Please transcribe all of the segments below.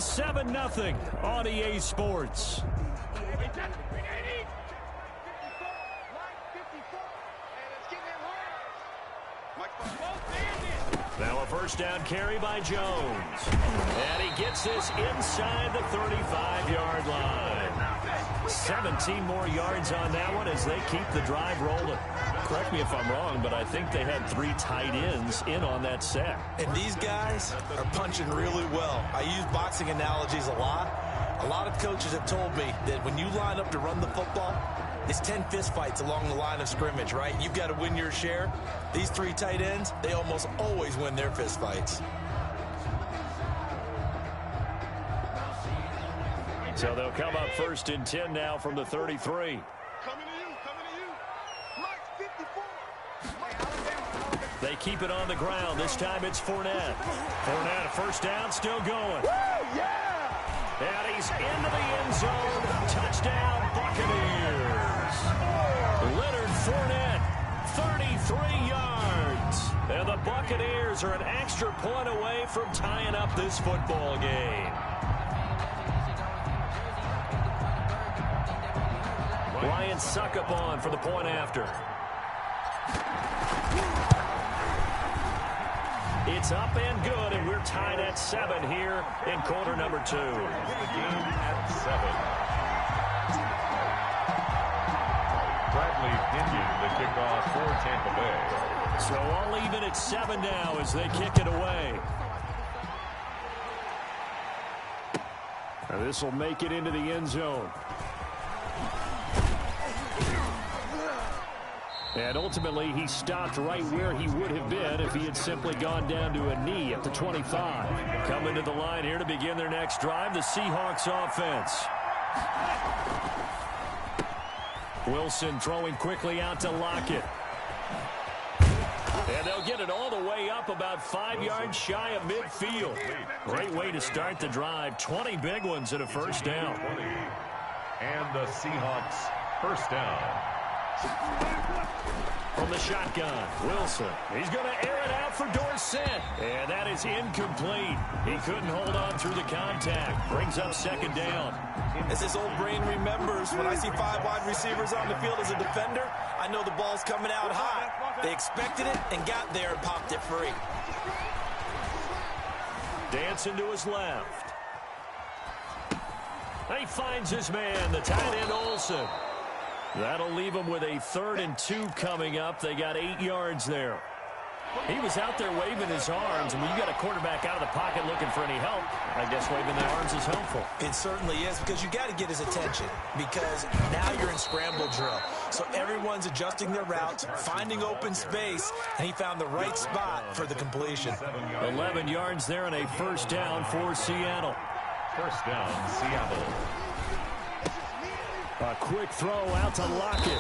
7-0 on EA Sports. Now a first down carry by Jones. And he gets this inside the 35-yard line. 17 more yards on that one as they keep the drive rolling. Correct me if I'm wrong, but I think they had 3 tight ends in on that set. And these guys are punching really well. I use boxing analogies a lot. A lot of coaches have told me that when you line up to run the football, it's 10 fistfights along the line of scrimmage, right? You've got to win your share. These 3 tight ends, they almost always win their fistfights. So they'll come up 1st and 10 now from the 33. They keep it on the ground. This time it's Fournette. Fournette, first down, still going. Woo, yeah! And he's into the end zone. Touchdown, Buccaneers. Leonard Fournette, 33 yards. And the Buccaneers are an extra point away from tying up this football game. Ryan Succop for the point after. It's up and good, and we're tied at 7 here in quarter number 2. The game at 7. Bradley Pinion, the kickoff for Tampa Bay. So all even at 7 now as they kick it away. Now this will make it into the end zone. And ultimately, he stopped right where he would have been if he had simply gone down to a knee at the 25. Coming to the line here to begin their next drive, the Seahawks offense. Wilson throwing quickly out to Lockett. And they'll get it all the way up about 5 yards shy of midfield. Great way to start the drive. 20 big ones and a first down. And the Seahawks first down. From the shotgun, Wilson. He's going to air it out for Dorsett. And that is incomplete. He couldn't hold on through the contact. Brings up second down. As his old brain remembers, when I see 5 wide receivers on the field as a defender, I know the ball's coming out high. They expected it and got there and popped it free. Dancing to his left. He finds his man, the tight end Olsen. That'll leave them with a 3rd and 2 coming up. They got 8 yards there. He was out there waving his arms, and when you got a quarterback out of the pocket looking for any help, I guess waving the arms is helpful. It certainly is, because you got to get his attention, because now you're in scramble drill. So everyone's adjusting their routes, finding open space, and he found the right spot for the completion. 11 yards there and a first down for Seattle. First down, Seattle. A quick throw out to Lockett.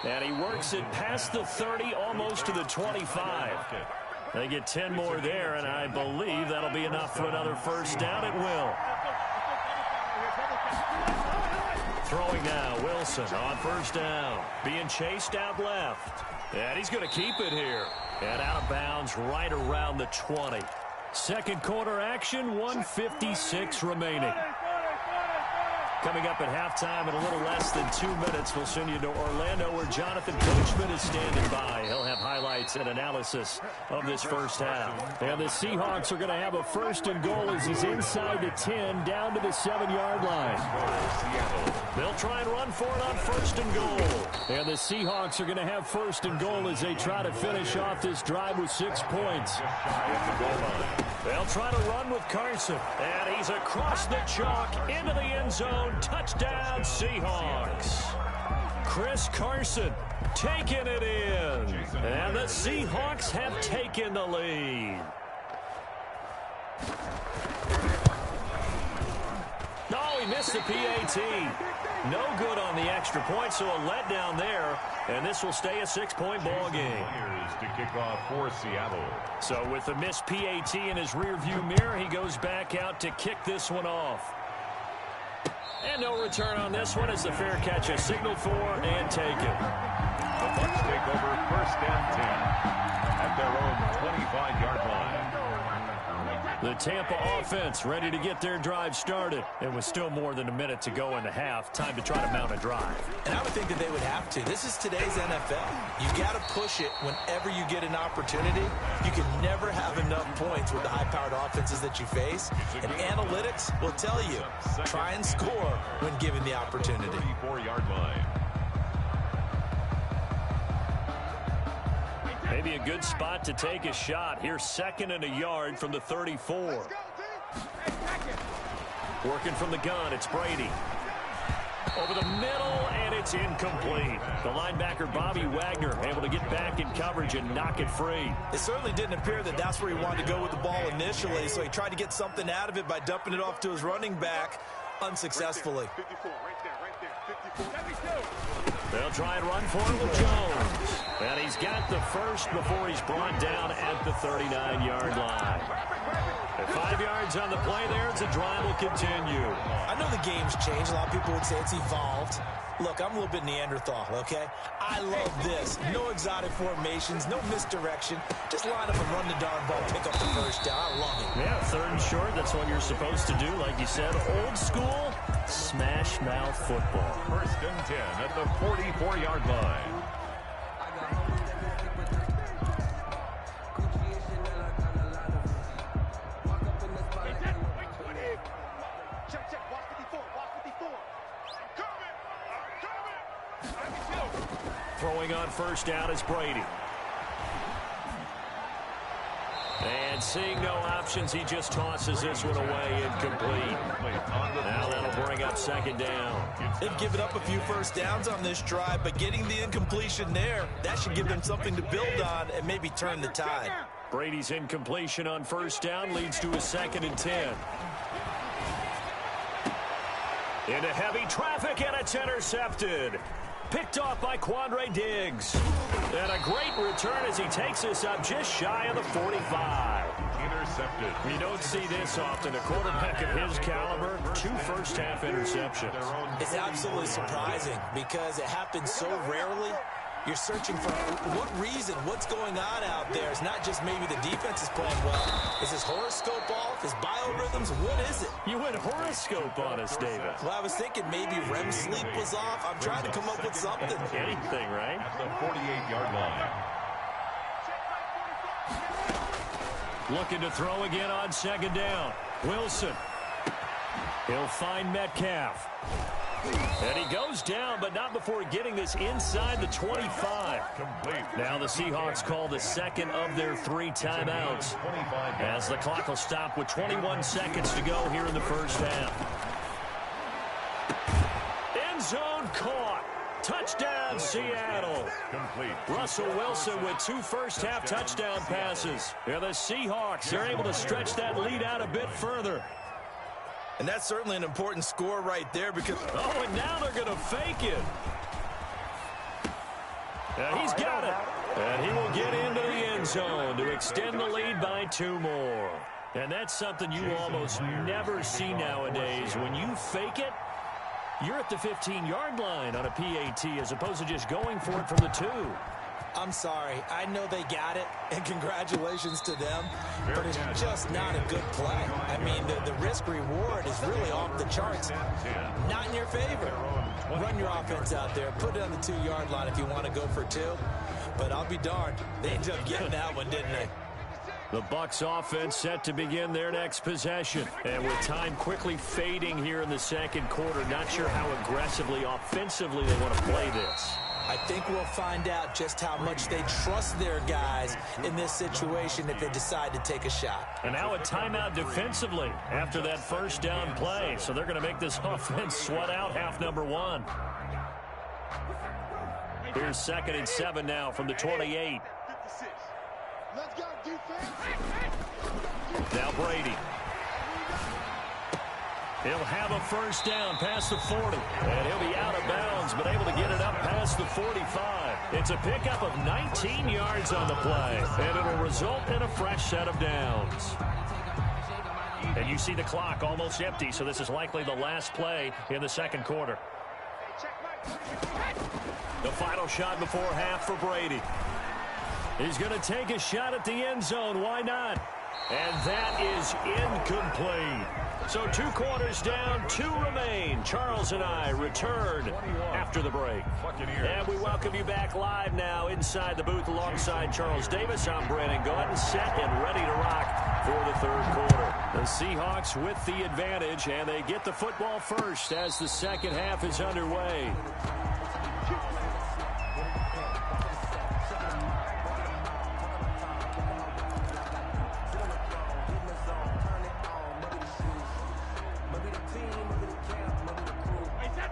And he works it past the 30, almost to the 25. They get 10 more there, and I believe that'll be enough for another first down. It will. Throwing now, Wilson on first down. Being chased out left. And he's going to keep it here. And out of bounds right around the 20. Second quarter action, 1:56 remaining. Coming up at halftime in a little less than 2 minutes, we'll send you to Orlando where Jonathan Coachman is standing by. He'll have highlights and analysis of this first half. And the Seahawks are going to have a first and goal as he's inside the 10 down to the 7-yard line. They'll try and run for it on first and goal. And the Seahawks are going to have first and goal as they try to finish off this drive with 6 points. They'll try to run with Carson. And he's across the chalk into the end zone. Touchdown, Seahawks. Chris Carson taking it in. And the Seahawks have taken the lead. Oh, he missed the PAT. No good on the extra point, so a letdown there. And this will stay a 6-point ball game. To kick off for Seattle. So with the missed PAT in his rearview mirror, he goes back out to kick this one off. And no return on this one as the fair catch is signaled for and taken. The Bucs take over first and 10 at their own 25-yard line. The Tampa offense ready to get their drive started. And with still more than a minute to go in the half, time to try to mount a drive. And I would think that they would have to. This is today's NFL. You've got to push it whenever you get an opportunity. You can never have enough points with the high-powered offenses that you face. And analytics will tell you, try and score when given the opportunity. 34-yard line. Maybe a good spot to take a shot. Here's 2nd and a yard from the 34. Working from the gun, it's Brady. Over the middle, and it's incomplete. The linebacker, Bobby Wagner, able to get back in coverage and knock it free. It certainly didn't appear that that's where he wanted to go with the ball initially, so he tried to get something out of it by dumping it off to his running back unsuccessfully. They'll try and run for it with Jones. And he's got the first before he's brought down at the 39-yard line. At 5 yards on the play there, as the drive will continue. I know the game's changed. A lot of people would say it's evolved. Look, I'm a little bit Neanderthal, okay? I love this. No exotic formations, no misdirection. Just line up and run the darn ball, pick up the first down. I love it. Yeah, 3rd and short, that's what you're supposed to do. Like you said, old school, smash mouth football. 1st and 10 at the 44-yard line. Throwing on 1st down is Brady. And seeing no options, he just tosses this one away incomplete. Now that'll bring up 2nd down. They've given up a few first downs on this drive, but getting the incompletion there, that should give them something to build on and maybe turn the tide. Brady's incompletion on 1st down leads to a 2nd and 10. Into heavy traffic, and it's intercepted. Picked off by Quandre Diggs. And a great return as he takes this up just shy of the 45. Intercepted. We don't see this often. A quarterback of his caliber, 2 first-half interceptions. It's absolutely surprising because it happens so rarely. You're searching for what reason, what's going on out there. It's not just maybe the defense is playing well. Is his horoscope off? His biorhythms? What is it? You went horoscope on us, David. Well, I was thinking maybe REM sleep was off. I'm trying to come up with something. Anything, right? At the 48-yard line. Looking to throw again on 2nd down. Wilson. He'll find Metcalf. And he goes down, but not before getting this inside the 25. Complete. Now the Seahawks call the 2nd of their 3 timeouts as the clock will stop with 21 seconds to go here in the 1st half. End zone caught. Touchdown, Seattle. Complete. Russell Wilson with 2 first-half touchdown passes. And the Seahawks are able to stretch that lead out a bit further. And that's certainly an important score right there because... Oh, and now they're going to fake it. And he's got it. And he will get into the end zone to extend the lead by 2 more. And that's something you almost never see nowadays. When you fake it, you're at the 15-yard line on a PAT as opposed to just going for it from the 2. I'm sorry. I know they got it, and congratulations to them, but it's just not a good play. I mean, the risk-reward is really off the charts. Not in your favor. Run your offense out there. Put it on the 2-yard line if you want to go for 2. But I'll be darned. They ended up getting that one, didn't they? The Bucs offense set to begin their next possession. And with time quickly fading here in the 2nd quarter, not sure how aggressively, offensively they want to play this. I think we'll find out just how much they trust their guys in this situation if they decide to take a shot. And now a timeout defensively after that 1st down play. So they're going to make this offense sweat out half number 1. Here's 2nd and 7 now from the 28. Let's go, defense. Now Brady. He'll have a 1st down past the 40. And he'll be out of bounds, but able to get it up past the 45. It's a pickup of 19 yards on the play. And it'll result in a fresh set of downs. And you see the clock almost empty, so this is likely the last play in the 2nd quarter. The final shot before half for Brady. He's going to take a shot at the end zone. Why not? And that is incomplete. So 2 quarters down, 2 remain. Charles and I return after the break. And we welcome you back live now inside the booth alongside Charles Davis. I'm Brandon Gaudin, set and ready to rock for the 3rd quarter. The Seahawks with the advantage, and they get the football first as the second half is underway.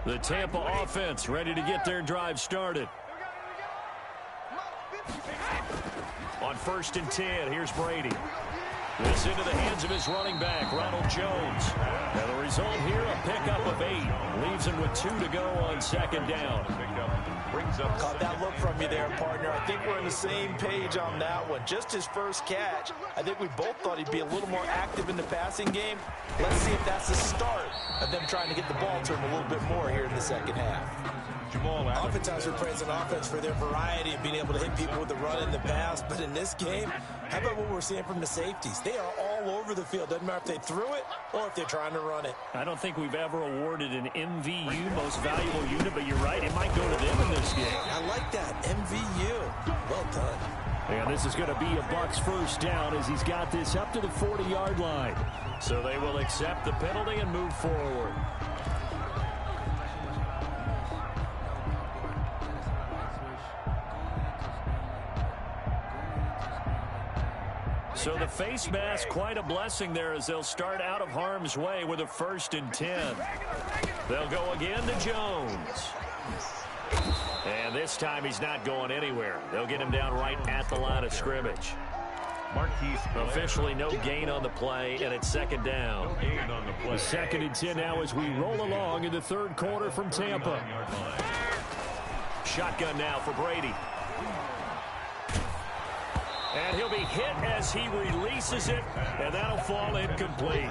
The Tampa offense ready to get their drive started. On 1st and 10, here's Brady. This into the hands of his running back, Ronald Jones. And the result here, a pickup of 8. Leaves him with 2 to go on 2nd down. Caught that look from you there, partner. I think we're on the same page on that one. Just his first catch. I think we both thought he'd be a little more active in the passing game. Let's see if that's the start of them trying to get the ball to him a little bit more here in the second half. Oftentimes we're praising offense for their variety of being able to hit people with the run and the pass. But in this game, how about what we're seeing from the safeties? They are all over the field. Doesn't matter if they threw it or if they're trying to run it. I don't think we've ever awarded an MVU, most valuable unit, but you're right. It might go to them in this game. I like that. MVU. Well done. And this is going to be a Bucs first down as he's got this up to the 40-yard line. So they will accept the penalty and move forward. So the face mask, quite a blessing there as they'll start out of harm's way with a 1st and 10. They'll go again to Jones. And this time he's not going anywhere. They'll get him down right at the line of scrimmage. Officially no gain on the play, and it's 2nd down. The 2nd and 10 now as we roll along in the 3rd quarter from Tampa. Shotgun now for Brady. And he'll be hit as he releases it, and that'll fall incomplete.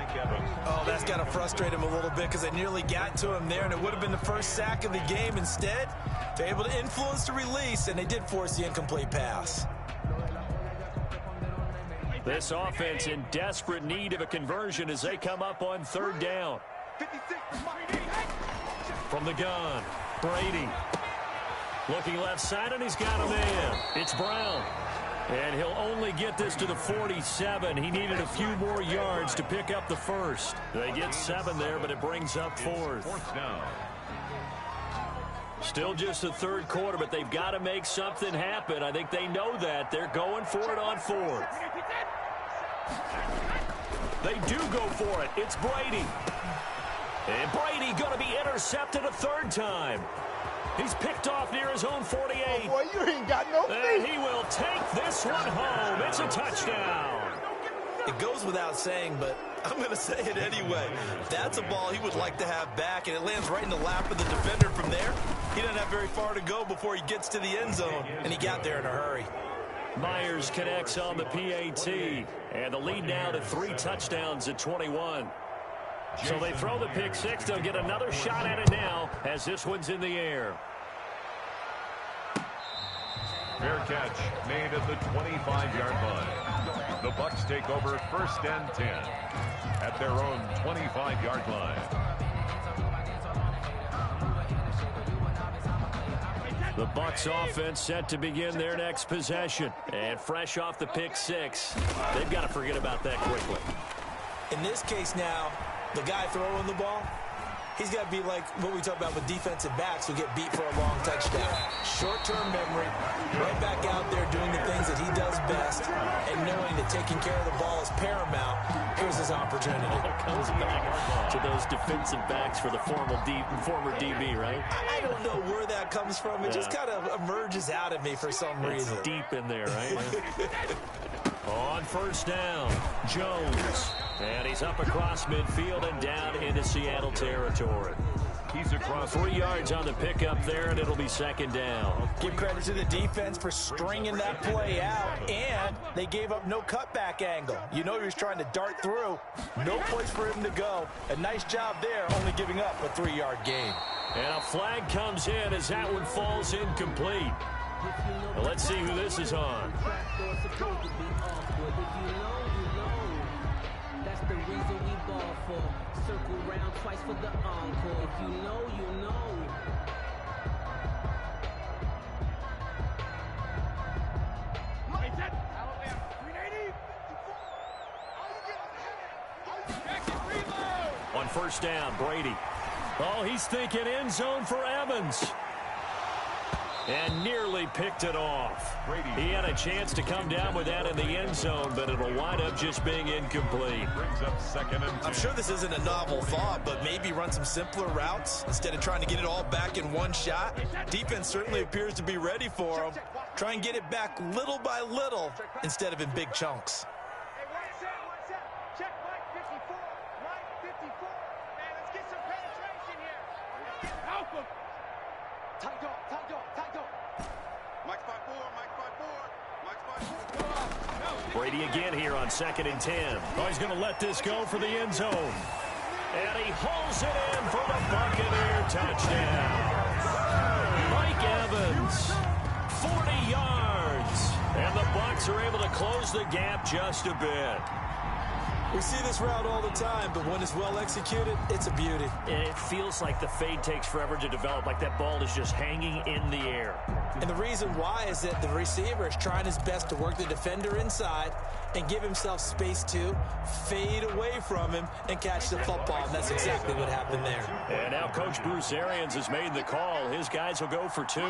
Oh, that's got to frustrate him a little bit because they nearly got to him there, and it would have been the first sack of the game. Instead, they're able to influence the release, and they did force the incomplete pass. This offense in desperate need of a conversion as they come up on 3rd down. From the gun, Brady. Looking left side, and he's got a man. It's Brown. And he'll only get this to the 47. He needed a few more yards to pick up the 1st. They get 7 there, but it brings up 4th. Still just the 3rd quarter, but they've got to make something happen. I think they know that. They're going for it on 4th. They do go for it. It's Brady. And Brady going to be intercepted a 3rd time. He's picked off near his own 48. Oh boy, you ain't got no feet. And he will take this one home. It's a touchdown. It goes without saying, but I'm going to say it anyway. That's a ball he would like to have back, and it lands right in the lap of the defender from there. He doesn't have very far to go before he gets to the end zone, and he got there in a hurry. Myers connects on the PAT, and the lead now to 3 touchdowns at 21. So they throw the pick 6. They'll get another shot at it now as this one's in the air. Fair catch made at the 25-yard line. The Bucs take over 1st and 10 at their own 25-yard line. The Bucs offense set to begin their next possession. And fresh off the pick 6, they've got to forget about that quickly. In this case now, the guy throwing the ball, he's got to be like what we talk about with defensive backs who get beat for a long touchdown. Short-term memory, right back out there doing the things that he does best, and knowing that taking care of the ball is paramount. Here's his opportunity. It comes back to those defensive backs for the former DB, right? I don't know where that comes from. It just kind of emerges out of me for some reason. It's deep in there, right? On 1st down, Jones. And he's up across midfield and down into Seattle territory. He's across 3 yards on the pickup there, and it'll be 2nd down. Give credit to the defense for stringing that play out, and they gave up no cutback angle. You know he was trying to dart through. No place for him to go. A nice job there, only giving up a 3-yard gain. And a flag comes in as that one falls incomplete. Well, let's see who this is on. That's the reason we ball for. Circle round twice for the encore. If you know, you know. On first down, Brady. Oh, he's thinking end zone for Evans. And nearly picked it off. He had a chance to come down with that in the end zone, but it'll wind up just being incomplete. Brings up 2nd and 10. I'm sure this isn't a novel thought, but maybe run some simpler routes instead of trying to get it all back in one shot. Defense certainly appears to be ready for him. Try and get it back little by little instead of in big chunks. Check Mike 54. Mike 54. Man, let's get some penetration here. Malcolm. Tight dog. Mike 54. Mike 54. Mike 54. Brady again here on 2nd and 10. Oh, he's going to let this go for the end zone. And he hauls it in for the Buccaneer touchdown. Mike Evans, 40 yards. And the Bucs are able to close the gap just a bit. We see this route all the time, but when it's well executed, it's a beauty. And it feels like the fade takes forever to develop, like that ball is just hanging in the air. And the reason why is that the receiver is trying his best to work the defender inside and give himself space to fade away from him and catch the football, and that's exactly what happened there. And now Coach Bruce Arians has made the call. His guys will go for 2.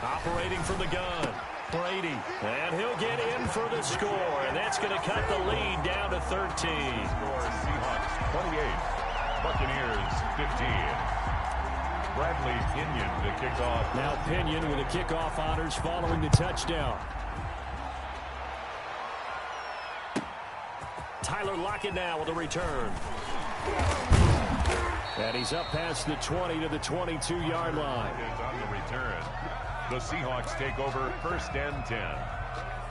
Operating from the gun. Brady, and he'll get in for the score, and that's going to cut the lead down to 13. Score Seahawks 28, Buccaneers 15. Bradley Pinion to kick off. Now Pinion with the kickoff honors following the touchdown. Tyler Lockett now with a return. And he's up past the 20 to the 22-yard line. On the return. The Seahawks take over 1st and 10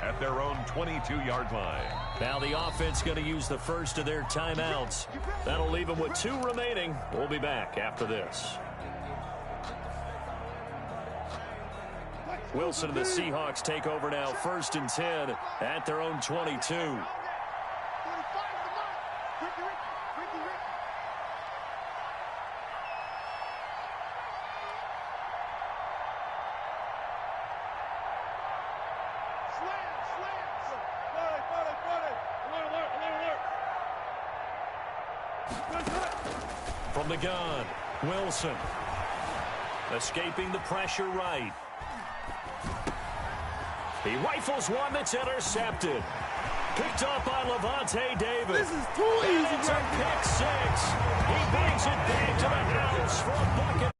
at their own 22-yard line. Now the offense going to use the first of their timeouts. That'll leave them with 2 remaining. We'll be back after this. Wilson and the Seahawks take over now 1st and 10 at their own 22. From the gun, Wilson. Escaping the pressure right. He rifles one that's intercepted. Picked up by Levante Davis. This is too easy. And it's a pick 6. He brings it back to the house for a bucket.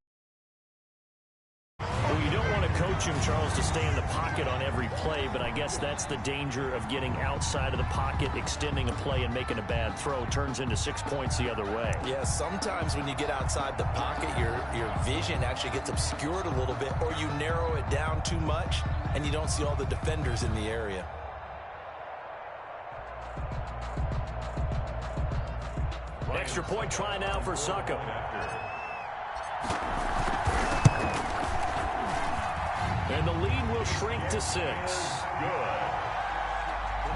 Well, you don't want to coach him, Charles, to stay in the pocket on every play, but I guess that's the danger of getting outside of the pocket, extending a play, and making a bad throw. Turns into 6 points the other way. Yeah, sometimes when you get outside the pocket, your vision actually gets obscured a little bit, or you narrow it down too much, and you don't see all the defenders in the area. Extra point try now for Succop. And the lead will shrink to 6. Good.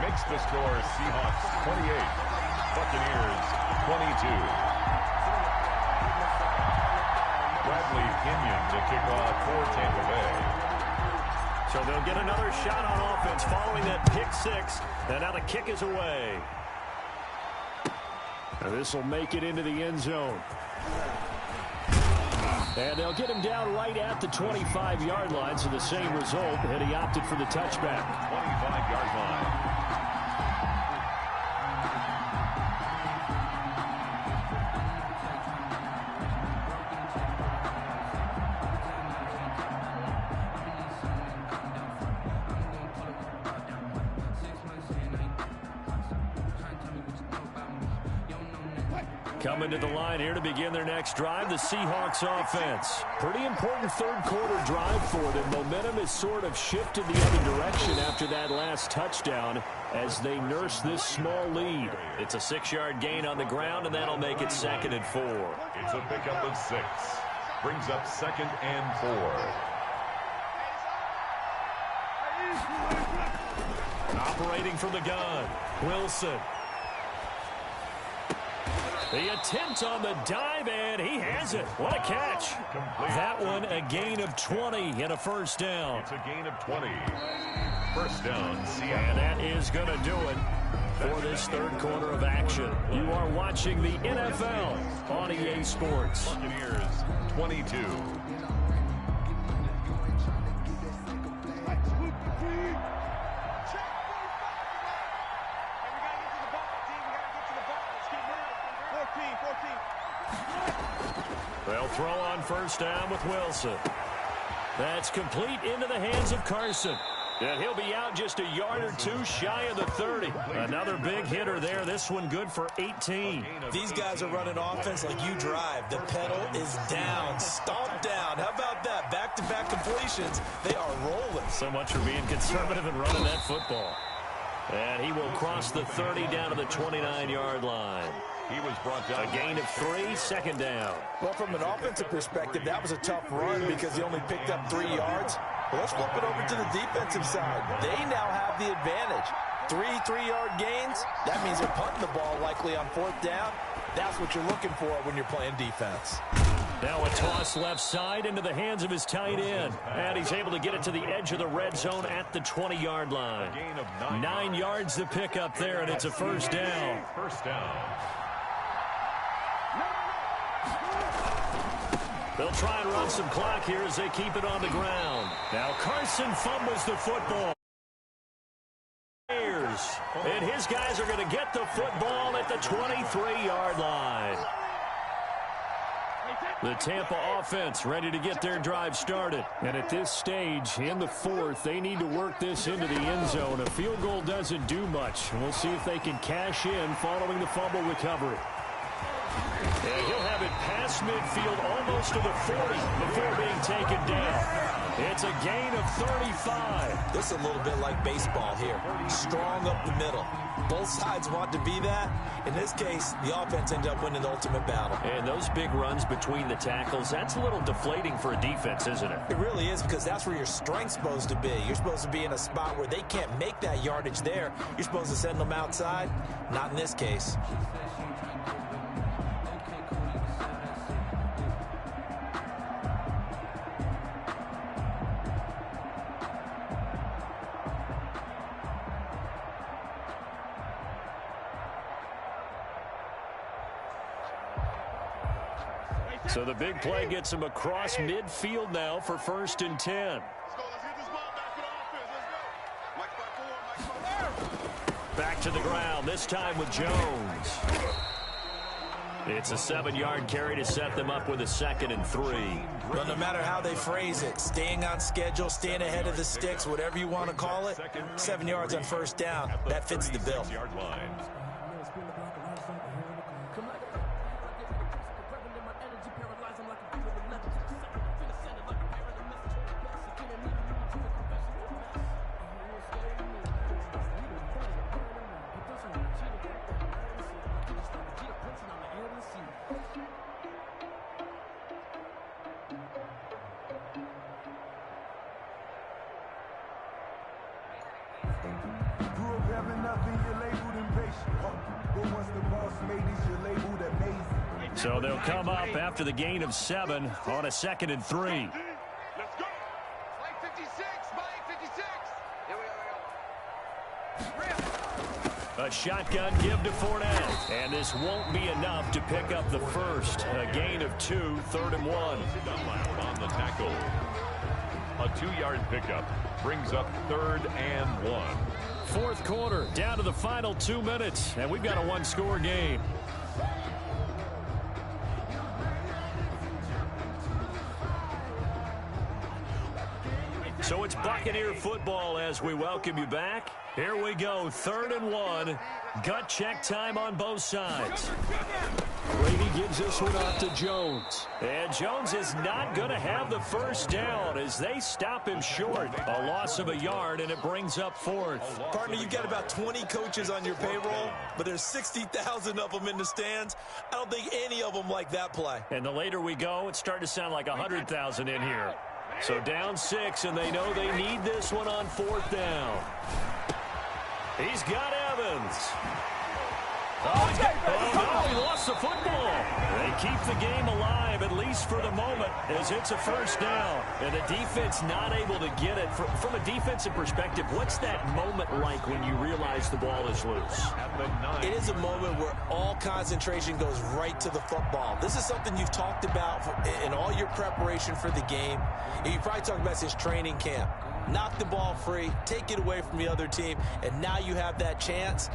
Makes the score Seahawks 28, Buccaneers 22. Bradley Pinion to kick off for Tampa Bay. So they'll get another shot on offense following that pick 6. And now the kick is away. This will make it into the end zone. And they'll get him down right at the 25-yard line, so the same result, and he opted for the touchback. 25-yard line. Coming to the line here to begin their next drive, the Seahawks offense. Pretty important third-quarter drive for them. Momentum has sort of shifted the other direction after that last touchdown as they nurse this small lead. It's a 6-yard gain on the ground, and that'll make it 2nd and 4. It's a pickup of 6. Brings up 2nd and 4. Operating from the gun, Wilson. The attempt on the dive, and he has it. What a catch. That one a gain of 20 and a first down. It's a gain of 20. First down, Seattle. And that is going to do it for this third quarter of action. You are watching the NFL on EA Sports. Buccaneers 22. They'll throw on first down with Wilson. That's complete into the hands of Carson. And he'll be out just a yard or two shy of the 30. Another big hitter there. This one good for 18. These guys are running offense like you drive. The pedal is down, stomped down. How about that? Back-to-back completions. They are rolling. So much for being conservative and running that football. And he will cross the 30 down to the 29-yard line. He was brought down. A gain of 3, second down. Well, from an offensive perspective, that was a tough run because he only picked up 3 yards. Well, let's flip it over to the defensive side. They now have the advantage. 3 3-yard gains. That means they're punting the ball likely on fourth down. That's what you're looking for when you're playing defense. Now a toss left side into the hands of his tight end. And he's able to get it to the edge of the red zone at the 20-yard line. 9 yards to pick up there, and it's a first down. First down. They'll try and run some clock here as they keep it on the ground. Now Carson fumbles the football. And his guys are going to get the football at the 23-yard line. The Tampa offense ready to get their drive started. And at this stage, in the fourth, they need to work this into the end zone. A field goal doesn't do much. We'll see if they can cash in following the fumble recovery. And he'll have it past midfield almost to the 40 before being taken down. It's a gain of 35. This is a little bit like baseball here. Strong up the middle. Both sides want to be that. In this case, the offense ended up winning the ultimate battle. And those big runs between the tackles, that's a little deflating for a defense, isn't it? It really is, because that's where your strength's supposed to be. You're supposed to be in a spot where they can't make that yardage there. You're supposed to send them outside. Not in this case. So the big play gets him across midfield now for 1st and 10. Let's get this ball back for the offense. Let's go. Mike 5-4, Mike 5-4. Back to the ground, this time with Jones. It's a 7-yard carry to set them up with a 2nd and 3. Well, no matter how they phrase it, staying on schedule, staying ahead of the sticks, whatever you want to call it, 7 yards on first down, that fits the bill. So they'll come up after the gain of 7 on a 2nd and 3. Let's go. Mike 56, Mike 56. Here we go. A shotgun give to Fournette. And this won't be enough to pick up the first. A gain of 2, 3rd and 1. Dunlap on the tackle. A 2-yard pickup brings up 3rd and 1. Fourth quarter, down to the final 2 minutes. And we've got a 1-score game. So it's Buccaneer football as we welcome you back. Here we go, 3rd and 1. Gut check time on both sides. Brady gives this one off to Jones. And Jones is not going to have the first down as they stop him short. A loss of a yard, and it brings up 4th. Partner, you've got about 20 coaches on your payroll, but there's 60,000 of them in the stands. I don't think any of them like that play. And the later we go, it's starting to sound like 100,000 in here. So down 6, and they know they need this one on 4th down. He's got Evans. Oh, he lost the football. They keep the game alive, at least for the moment, as it's a first down. And the defense not able to get it. From a defensive perspective, what's that moment like when you realize the ball is loose? It is a moment where all concentration goes right to the football. This is something you've talked about in all your preparation for the game. You probably talked about since training camp. Knock the ball free, take it away from the other team, and now you have that chance.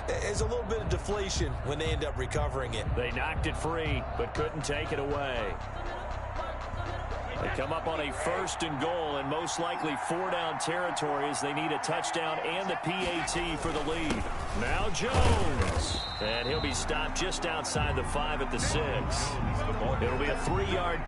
There's a little bit of deflation when they end up recovering it. They knocked it free, but couldn't take it away. They come up on a 1st and goal, and most likely 4-down territory as they need a touchdown and the PAT for the lead. Now Jones. And he'll be stopped just outside the 5 at the 6. It'll be a 3-yard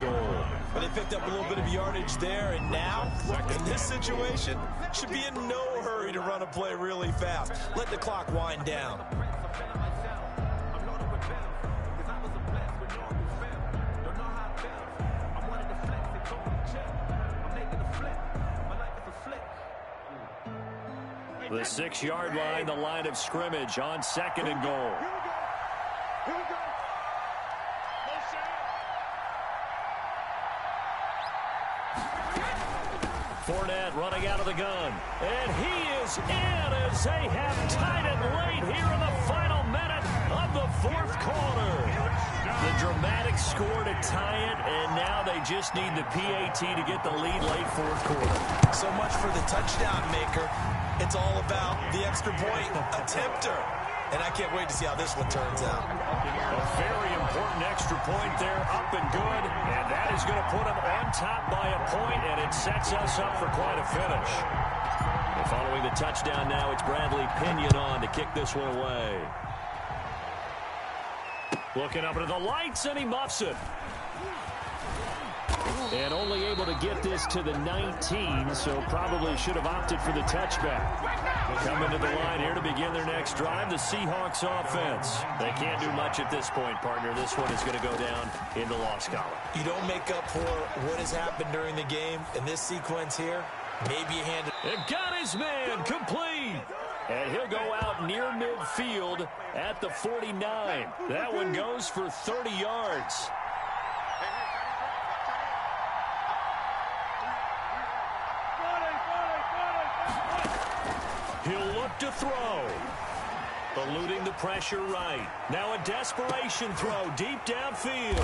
goal. But they picked up a little bit of yardage there, and now, in this situation, should be in no hurry to run a play really fast. Let the clock wind down. The 6-yard line, the line of scrimmage on 2nd and goal. Here we go. Fournette running out of the gun. And he is in as they have tied it late here in the final minute of the 4th quarter. The dramatic score to tie it, and now they just need the PAT to get the lead late 4th quarter. So much for the touchdown maker. It's all about the extra point attempter. And I can't wait to see how this one turns out. A very important extra point there, up and good. And that is going to put them on top by a point, and it sets us up for quite a finish. And following the touchdown now, it's Bradley Pinion on to kick this one away. Looking up into the lights, and he muffs it. And only able to get this to the 19, so probably should have opted for the touchback. Coming to the line here to begin their next drive, the Seahawks offense. They can't do much at this point, partner. This one is going to go down in the loss column. You don't make up for what has happened during the game in this sequence here. Maybe you hand it. And got his man complete. And he'll go out near midfield at the 49. That one goes for 30 yards. He'll look to throw. Eluding the pressure right. Now a desperation throw deep downfield.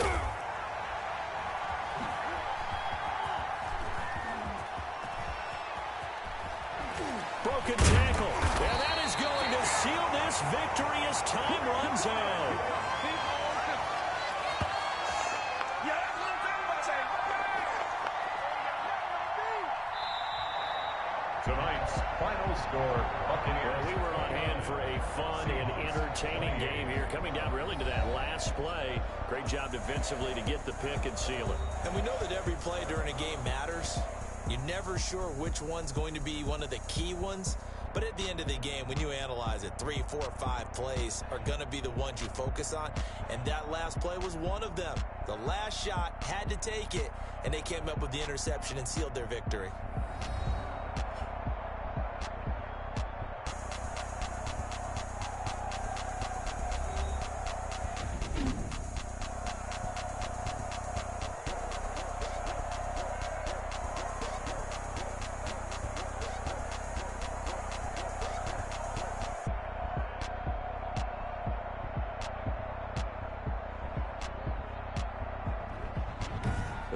Broken tackle. And that is going to seal this victory as time runs out. Tonight's final score, Buccaneers. Well, we were on hand for a fun and entertaining game here. Coming down really to that last play. Great job defensively to get the pick and seal it. And we know that every play during a game matters. You're never sure which one's going to be one of the key ones. But at the end of the game, when you analyze it, 3, 4, 5 plays are going to be the ones you focus on. And that last play was one of them. The last shot had to take it, and they came up with the interception and sealed their victory.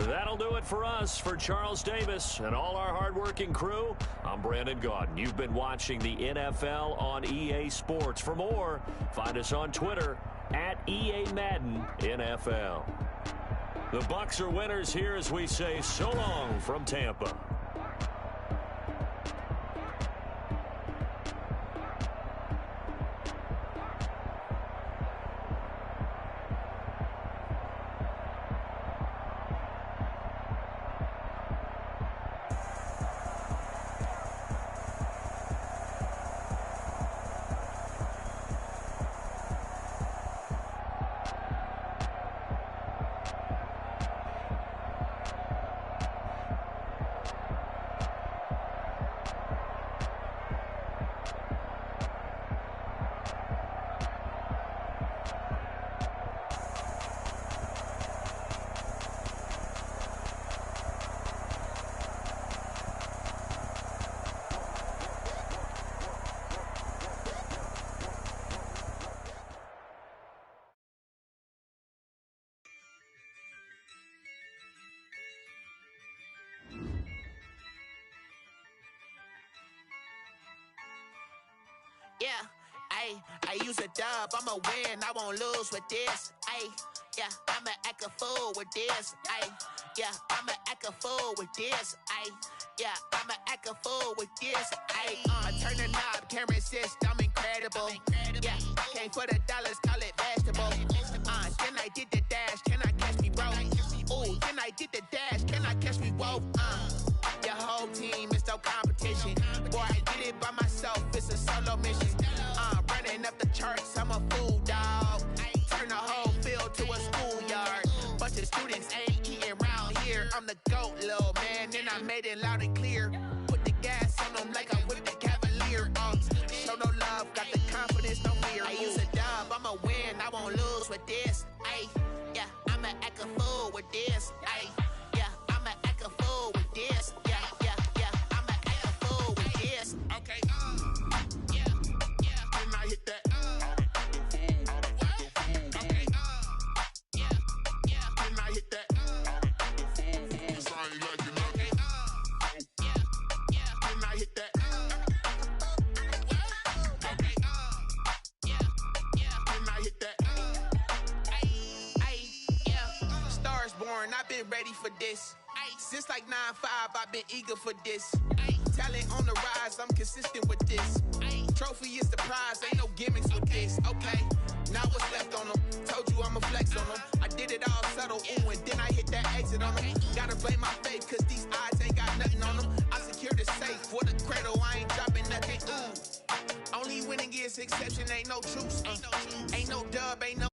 That'll do it for us. For Charles Davis and all our hardworking crew, I'm Brandon Gaudin. You've been watching the NFL on EA Sports. For more, find us on Twitter at EA Madden NFL. The Bucs are winners here as we say so long from Tampa. Yeah, I use a dub, I'ma win, I won't lose with this. Yeah, I'ma act a fool with this. Yeah, I'ma act a fool with this. Yeah, I'ma act a fool with this. I turn the knob, can't resist, I'm incredible. Yeah, came for the dollars, call it vegetable. Then I did the dash, can I catch me, bro? Ooh, then I did the dash, can I catch me, whoa? Your whole team is no competition. Boy, I did it by myself, it's a solo mission. Running up the charts, I'm a fool, dog. Turn the whole field to a schoolyard. Bunch of students ain't eating around here. I'm the GOAT, little man, and I made it loud and clear. Put the gas on them like I whipped the Cavalier. Show no love, got the confidence, no fear. I use a dub, I'ma win, I won't lose with this. Yeah, I'ma act a fool with this. Yeah, I'ma act a fool with this. Yeah, I'ma act a fool with this. Okay, yeah, then I hit that. I've been ready for this. Since like 9-5, I've been eager for this. Talent on the rise, I'm consistent with this. Trophy is the prize, ain't no gimmicks with this. Okay, now what's left on them? Told you I'ma flex on them. I did it all subtle, ooh, and then I hit that exit on them. Gotta blame my faith, cause these odds ain't got nothing on them. I secured the safe for the cradle, I ain't dropping nothing, ooh. Only winning is exception, ain't no truce. Ain't no dub, ain't no